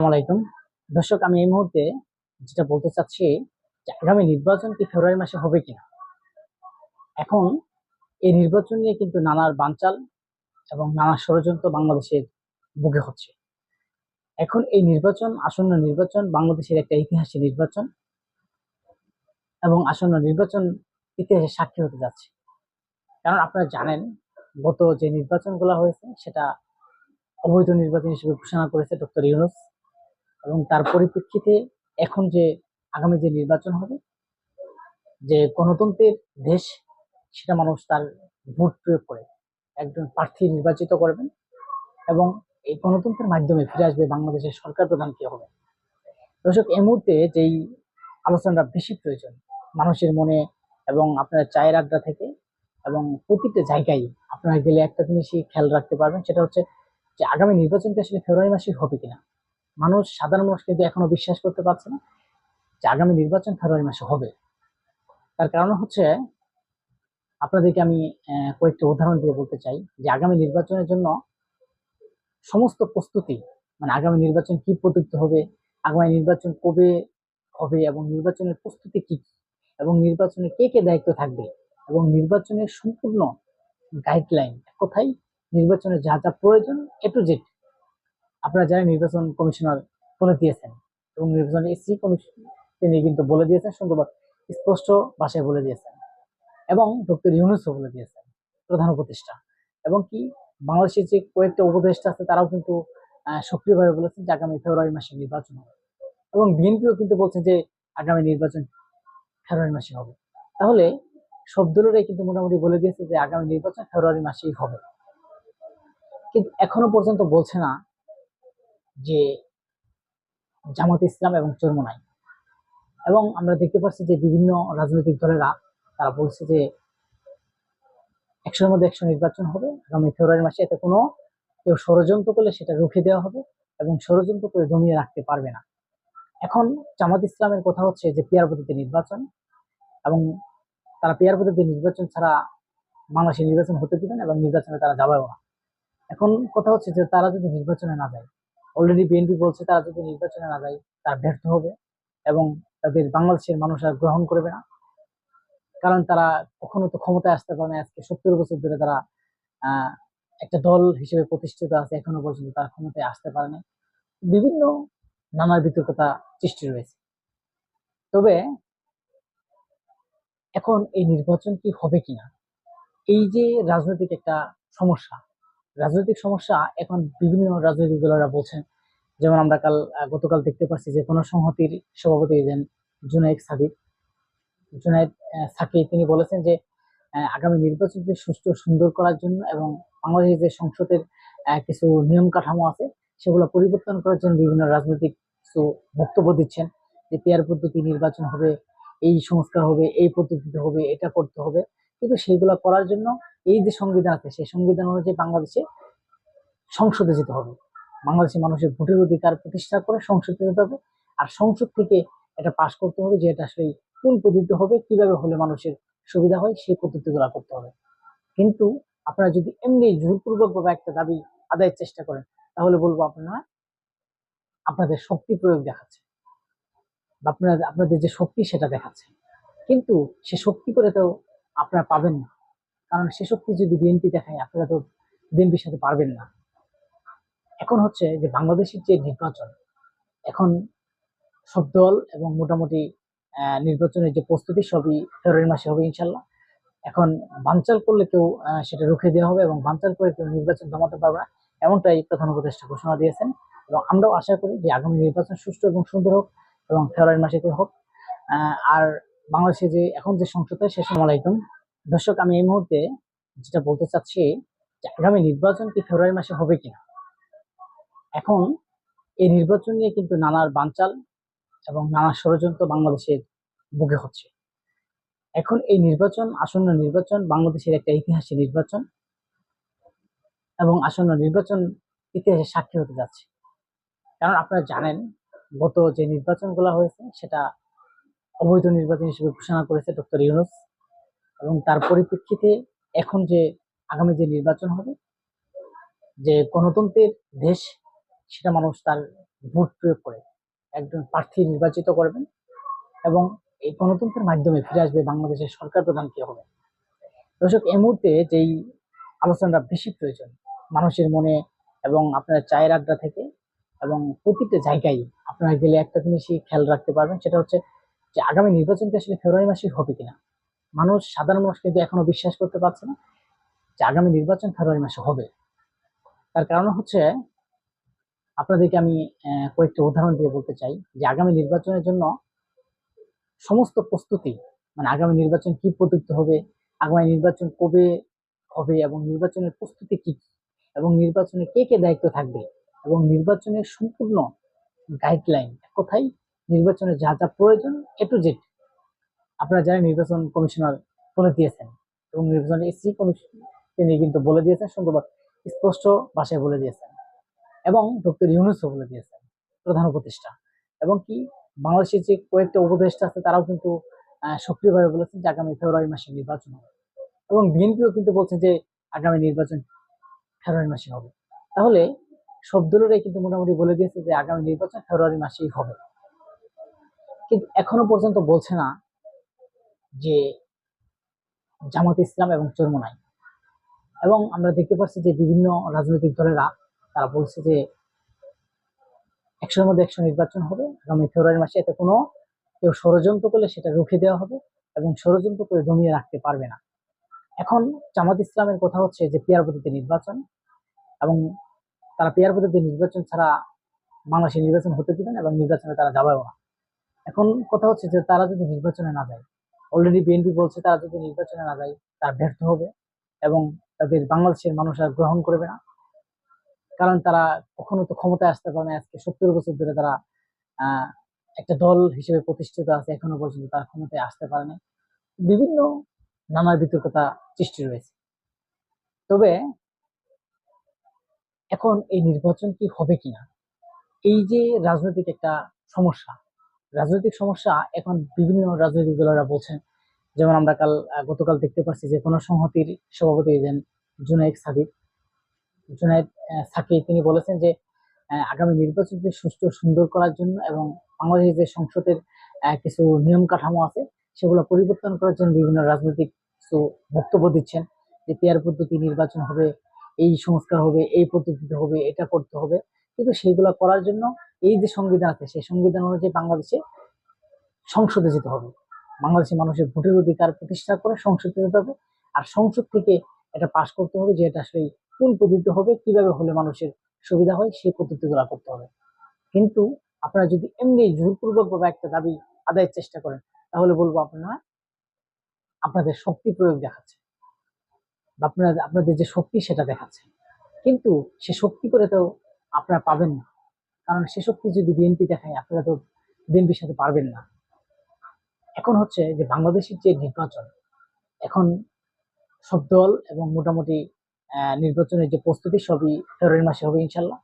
আসসালামাইকুম দর্শক, আমি এই মুহূর্তে যেটা বলতে চাচ্ছি যে আগামী নির্বাচন কি ফেব্রুয়ারি মাসে হবে কিনা। এখন এই নির্বাচন নিয়ে কিন্তু নানার বানচাল এবং নানা ষড়যন্ত্র বাংলাদেশের বুকে হচ্ছে। এখন এই নির্বাচন, আসন্ন নির্বাচন বাংলাদেশের একটা ইতিহাসী নির্বাচন এবং আসন্ন নির্বাচন ইতিহাসের সাক্ষী হতে যাচ্ছে। কারণ আপনারা জানেন, গত যে নির্বাচনগুলো হয়েছে সেটা অবৈধ নির্বাচন হিসেবে ঘোষণা করেছে ডক্টর ইউনূস, এবং তার পরিপ্রেক্ষিতে এখন যে আগামী যে নির্বাচন হবে, যে গণতন্ত্রের দেশ, সেটা মানুষ তার ভোট প্রয়োগ করে একজন প্রার্থী নির্বাচিত করবেন এবং এই গণতন্ত্রের মাধ্যমে ফিরে আসবে বাংলাদেশের সরকার প্রধান কে হবে। দর্শক, এই মুহূর্তে যেই আলোচনাটা বেশি প্রয়োজন মানুষের মনে এবং আপনার চায়ের আড্ডা থেকে এবং প্রতিটা জায়গায় আপনারা গেলে একটা জিনিসই খেয়াল রাখতে পারবেন, সেটা হচ্ছে যে আগামী নির্বাচনটা আসলে ফেব্রুয়ারি মাসে হবে কিনা। সাধারণ মানুষ কিন্তু এখনো বিশ্বাস করতে পারছে না যে আগামী নির্বাচন ফেব্রুয়ারি মাসে হবে। তার কারণ হচ্ছে, আপনাদেরকে আমি কয়েকটি উদাহরণ দিয়ে বলতে চাই যে আগামী নির্বাচনের জন্য সমস্ত প্রস্তুতি, মানে আগামী নির্বাচন কি পদ্ধতি হবে, আগামী নির্বাচন কবে হবে এবং নির্বাচনের প্রস্তুতি কি কি, এবং নির্বাচনে কে কে দায়িত্ব থাকবে, এবং নির্বাচনের সম্পূর্ণ গাইডলাইন, কোথায় নির্বাচনের যা যা প্রয়োজন এ টু জেড আপনারা জানেন নির্বাচন কমিশনার বলে দিয়েছেন, এবং নির্বাচন এসি কমিশন তিনি কিন্তু বলে দিয়েছেন, সুন্দর স্পষ্ট ভাষায় বলে দিয়েছেন, এবং ডক্টর ইউনূসও বলে দিয়েছেন, প্রধান উপদেষ্টা। এবং কি বাংলাদেশের যে কয়েকটা উপদেষ্টা আছে তারাও কিন্তু সক্রিয়ভাবে বলেছেন যে আগামী ফেব্রুয়ারি মাসে নির্বাচন হবে, এবং বিএনপিও কিন্তু বলছে যে আগামী নির্বাচন ফেব্রুয়ারি মাসে হবে। তাহলে সব দলেরাই কিন্তু মোটামুটি বলে দিয়েছে যে আগামী নির্বাচন ফেব্রুয়ারি মাসেই হবে, কিন্তু এখনো পর্যন্ত বলছে না যে জামাত ইসলাম এবং চরমোনাই। এবং আমরা দেখতে পাচ্ছি যে বিভিন্ন রাজনৈতিক দলেরা তারা বলছে যে 100-র মধ্যে 100 নির্বাচন হবে আগামী ফেব্রুয়ারি মাসে, এতে কোনো কেউ ষড়যন্ত্র করলে সেটা রুখে দেওয়া হবে এবং ষড়যন্ত্র করে দমিয়ে রাখতে পারবে না। এখন জামাত ইসলামের কথা হচ্ছে যে পিয়ার পদ্ধতি নির্বাচন, এবং তারা পিয়ার পদ্ধতি নির্বাচন ছাড়া বাংলাদেশে নির্বাচন হতে দিবেন এবং নির্বাচনে তারা যাবেও না। এখন কথা হচ্ছে যে তারা যদি নির্বাচনে না যায়, অলরেডি বিএনপি বলছে তারা যদি নির্বাচনে না যায় তারা ব্যর্থ হবে এবং তাদের বাংলাদেশের মানুষ আর গ্রহণ করবে না। কারণ তারা কখনো তো ক্ষমতায় আসতে পারে না, আজকে 70 বছর ধরে তারা আহ একটা দল হিসেবে প্রতিষ্ঠিত আছে, এখনো পর্যন্ত তারা ক্ষমতায় আসতে পারে না। বিভিন্ন নানা বিতর্কতা সৃষ্টি রয়েছে। তবে এখন এই নির্বাচন কি হবে কিনা, এই যে রাজনৈতিক একটা সমস্যা, রাজনৈতিক সমস্যা এখন বিভিন্ন রাজনৈতিক দলেরা বলছেন। যেমন আমরা গতকাল দেখতে পাচ্ছি যে গণসংহতির সভাপতি জুনাইদ সাদিক জুনাইদ সাকি তিনি বলেছেন যে আগামী নির্বাচনকে সুষ্ঠু সুন্দর করার জন্য এবং বাংলাদেশের যে সংসদের কিছু নিয়ম কাঠামো আছে সেগুলো পরিবর্তন করার জন্য বিভিন্ন রাজনৈতিক কিছু বক্তব্য দিচ্ছেন, যে পেয়ার পদ্ধতি নির্বাচন হবে, এই সংস্কার হবে, এই পদ্ধতিতে হবে, এটা করতে হবে। কিন্তু সেইগুলো করার জন্য এই যে সংবিধান আছে সেই সংবিধান অনুযায়ী বাংলাদেশে সংসদে যেতে হবে, বাংলাদেশের মানুষের ভোটের অধিকার প্রতিষ্ঠা করে সংসদে যেতে হবে, আর সংসদ থেকে এটা পাশ করতে হবে যে এটা আসলে কোন পদ্ধতি হবে, কিভাবে হলে মানুষের সুবিধা হয় সেই পদ্ধতিগুলো করতে হবে। কিন্তু আপনারা যদি এমনি জোরপূর্বক ভাবে একটা দাবি আদায়ের চেষ্টা করেন, তাহলে বলবো আপনারা আপনাদের শক্তি প্রয়োগ দেখাচ্ছে, বা আপনাদের যে শক্তি সেটা দেখাচ্ছে, কিন্তু সে শক্তি করে তো আপনারা পাবেন না। কারণ সে শক্তি যদি বিএনপি দেখায়, আপনারা তো বিএনপির সাথে পারবেন না। এখন হচ্ছে যে বাংলাদেশের যে নির্বাচন, এখন সব দল এবং মোটামুটি নির্বাচনের যে প্রস্তুতি সবই ফেব্রুয়ারি মাসে হবে ইনশাল্লাহ। এখন বানচাল করলে কেউ সেটা রুখে দেওয়া হবে এবং বানচাল করে কেউ নির্বাচন জমাতে পারবে না, এমনটাই প্রধান উপদেষ্টা ঘোষণা দিয়েছেন। এবং আমরাও আশা করি যে আগামী নির্বাচন সুষ্ঠু এবং সুন্দর হোক এবং ফেব্রুয়ারি মাসেতে হোক। আর বাংলাদেশে যে এখন যে সংসদ হয়, আলাইকুম দর্শক, আমি এই মুহূর্তে যেটা বলতে চাচ্ছি যে আগামী নির্বাচন কি ফেব্রুয়ারি মাসে হবে কিনা। এখন এই নির্বাচন নিয়ে কিন্তু নানার বানচাল এবং নানা ষড়যন্ত্র বাংলাদেশের বুকে হচ্ছে। এখন এই নির্বাচন, আসন্ন নির্বাচন বাংলাদেশের একটা ইতিহাসী নির্বাচন এবং আসন্ন নির্বাচন ইতিহাসের সাক্ষী হতে যাচ্ছে। কারণ আপনারা জানেন, গত যে নির্বাচনগুলো হয়েছে সেটা অবৈধ নির্বাচন হিসেবে ঘোষণা করেছে ডক্টর ইউনূস, এবং তার পরিপ্রেক্ষিতে এখন যে আগামী যে নির্বাচন হবে, যে গণতন্ত্রের দেশ, সেটা মানুষ তার ভোট প্রয়োগ করে একজন প্রার্থী নির্বাচিত করবেন এবং এই গণতন্ত্রের মাধ্যমে ফিরে আসবে বাংলাদেশের সরকার প্রধান কে হবে। দর্শক, এই মুহূর্তে যেই আলোচনাটা বেশি প্রয়োজন মানুষের মনে এবং আপনার চায়ের আড্ডা থেকে এবং প্রতিটা জায়গায় আপনারা গেলে একটা জিনিসই খেয়াল রাখতে পারবেন, সেটা হচ্ছে যে আগামী নির্বাচনটা আসলে ফেব্রুয়ারি মাসে হবে কিনা। সাধারণ মানুষ কিন্তু এখনো বিশ্বাস করতে পারছে না যে আগামী নির্বাচন ফেব্রুয়ারি মাসে হবে। তার কারণ হচ্ছে, আপনাদেরকে আমি কয়েকটি উদাহরণ দিয়ে বলতে চাই যে আগামী নির্বাচনের জন্য সমস্ত প্রস্তুতি, মানে আগামী নির্বাচন কি পদ্ধতি হবে, আগামী নির্বাচন কবে হবে এবং নির্বাচনের প্রস্তুতি কি এবং নির্বাচনে কে কে দায়িত্ব থাকবে এবং নির্বাচনের সম্পূর্ণ গাইডলাইন, কোথায় নির্বাচনে যা যা প্রয়োজন এ টু জেড আপনারা যারা নির্বাচন কমিশনার বলে দিয়েছেন এবং নির্বাচন এসি কমিশন তিনি কিন্তু বলে দিয়েছেন, সুন্দরভাবে স্পষ্ট ভাষায় বলে দিয়েছেন এবং ডক্টর ইউনূসও বলে দিয়েছেন, প্রধান উপদেষ্টা। এবং কি বাংলাদেশের যে কয়েকটা উপদেষ্টা আছে তারাও কিন্তু সক্রিয়ভাবে বলেছেন যে আগামী ফেব্রুয়ারি মাসে নির্বাচন হবে এবং বিএনপিও কিন্তু বলছে যে আগামী নির্বাচন ফেব্রুয়ারি মাসে হবে। তাহলে সব দলেরাই কিন্তু মোটামুটি বলে দিয়েছে যে আগামী নির্বাচন ফেব্রুয়ারি মাসেই হবে, কিন্তু এখনো পর্যন্ত বলছে না যে জামাত ইসলাম এবং চরমোনাই। এবং আমরা দেখতে পাচ্ছি যে বিভিন্ন রাজনৈতিক দলেরা তারা বলছে যে 100-র মধ্যে 100 নির্বাচন হবে আগামী ফেব্রুয়ারি মাসে, এতে কোনো কেউ ষড়যন্ত্র করলে সেটা রুখে দেওয়া হবে এবং ষড়যন্ত্র করে দমিয়ে রাখতে পারবে না। এখন জামাত ইসলামের কথা হচ্ছে যে পিয়ার পদ্ধতি নির্বাচন, এবং তারা পিয়ার পদ্ধতি নির্বাচন ছাড়া বাংলাদেশে নির্বাচন হতে দিবেন এবং নির্বাচনে তারা যাবেও না। এখন কথা হচ্ছে যে তারা যদি নির্বাচনে না যায়, অলরেডি বিএনপি বলছে তারা যদি নির্বাচনে না যায় তারা ব্যর্থ হবে এবং তাদের বাংলাদেশের মানুষ আর গ্রহণ করবে না, কারণ তারা কখনো তো ক্ষমতায় আসতে পারে না। আজকে 70 বছর ধরে তারা একটা দল হিসেবে প্রতিষ্ঠিত আছে, এখনো পর্যন্ত তারা ক্ষমতায় আসতে পারে না। বিভিন্ন নানা বিতর্কতা সৃষ্টি রয়েছে। তবে এখন এই নির্বাচন কি হবে কিনা, এই যে রাজনৈতিক একটা সমস্যা, রাজনৈতিক সমস্যা এখন বিভিন্ন রাজনৈতিক দলেরা বলছেন। যেমন আমরা গতকাল দেখতে পাচ্ছি যে গণসংহতির সভাপতি জুনায়েদ সাকি তিনি বলেছেন যে আগামী নির্বাচনকে সুষ্ঠু সুন্দর করার জন্য এবং বাংলাদেশের যে সংসদের কিছু নিয়ম কাঠামো আছে সেগুলো পরিবর্তন করার জন্য বিভিন্ন রাজনৈতিক কিছু বক্তব্য দিচ্ছেন যে পেয়ার পদ্ধতি নির্বাচন হবে, এই সংস্কার হবে, এই পদ্ধতিতে হবে, এটা করতে হবে। কিন্তু সেইগুলো করার জন্য এই যে সংবিধান আছে সেই সংবিধান অনুযায়ী বাংলাদেশে সংসদে যেতে হবে, বাংলাদেশের মানুষের ভোটের অধিকার প্রতিষ্ঠা করে সংসদে যেতে হবে, আর সংসদ থেকে এটা পাশ করতে হবে যে এটা আসলে কোন পদ্ধতি হবে, কিভাবে হলে মানুষের সুবিধা হয় সেই পদ্ধতিগুলো করতে হবে। কিন্তু আপনারা যদি এমনি জোরপূর্বক ভাবে একটা দাবি আদায়ের চেষ্টা করেন তাহলে বলবো আপনারা আপনাদের শক্তি প্রয়োগ দেখাচ্ছে, বা আপনাদের যে শক্তি সেটা দেখাচ্ছে, কিন্তু সে শক্তি করে তো আপনারা পাবেন না, কারণ সে শক্তি যদি বিএনপি দেখায় আপনারা তো বিএনপির সাথে পারবেন না। এখন হচ্ছে যে বাংলাদেশের যে নির্বাচন, এখন সব দল এবং মোটামুটি নির্বাচনের যে প্রস্তুতি সবই ফেব্রুয়ারি মাসে হবে ইনশাল্লাহ।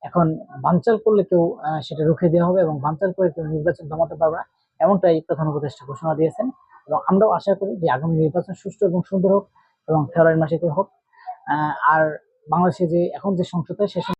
এখন বানচাল করলে কেউ সেটা রুখে দেওয়া হবে এবং বানচাল করে কেউ নির্বাচন জমাতে পারবে না, এমনটাই প্রধান উপদেষ্টা ঘোষণা দিয়েছেন। এবং আমরাও আশা করি যে আগামী নির্বাচন সুষ্ঠু এবং সুন্দর হোক এবং ফেব্রুয়ারি মাসেতে হোক। আর বাংলাদেশে যে এখন যে সংসদ হয় সে